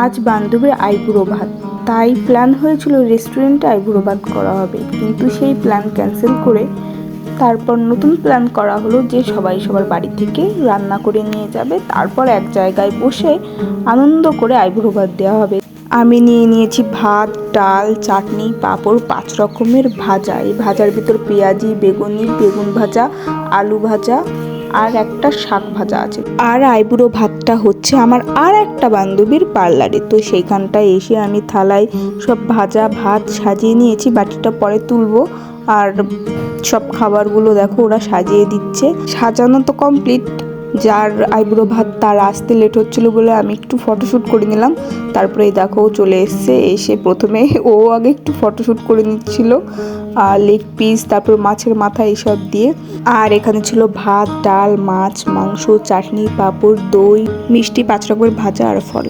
আজ বান্ধবীর আইবুড়ো ভাত, তাই প্ল্যান হয়েছিল রেস্টুরেন্টে আইবুড়ো ভাত করা হবে, কিন্তু সেই প্ল্যান ক্যান্সেল করে তারপর নতুন প্ল্যান করা হলো যে সবাই সবার বাড়ি থেকে রান্না করে নিয়ে যাবে, তারপর এক জায়গায় বসে আনন্দ করে আইবুড়ো ভাত দেওয়া হবে। আমি নিয়ে নিয়েছি ভাত, ডাল, চাটনি, পাঁপড়, 5 রকমের ভাজা। এই ভাজার ভিতর পেঁয়াজি, বেগুনি, বেগুন ভাজা, আলু ভাজা আর একটা শাক ভাজা আছে। আর আইবুড়ো ভাতটা হচ্ছে আমার আর একটা বান্ধবীর পার্লারে, তো সেইখানটায় এসে আমি থালায় সব ভাজা ভাত সাজিয়ে নিয়েছি, বাটিটা পরে তুলবো। আর সব খাবারগুলো দেখো ওরা সাজিয়ে দিচ্ছে, সাজানো তো কমপ্লিট। যার আইবুড়ো ভাত তার আসতে লেট হচ্ছিল বলে আমি একটু ফটোশ্যুট করে নিলাম। তারপরে দেখো চলে এসছে, এসে প্রথমে ও আগে একটু ফটোশ্যুট করে নিচ্ছিল লেগ পিস, তারপর মাছের মাথা এইসব দিয়ে। আর এখানে ছিল ভাত, ডাল, মাছ, মাংস, চাটনি, পাঁপড়, দই, মিষ্টি, 5 রকমের ভাজা আর ফল।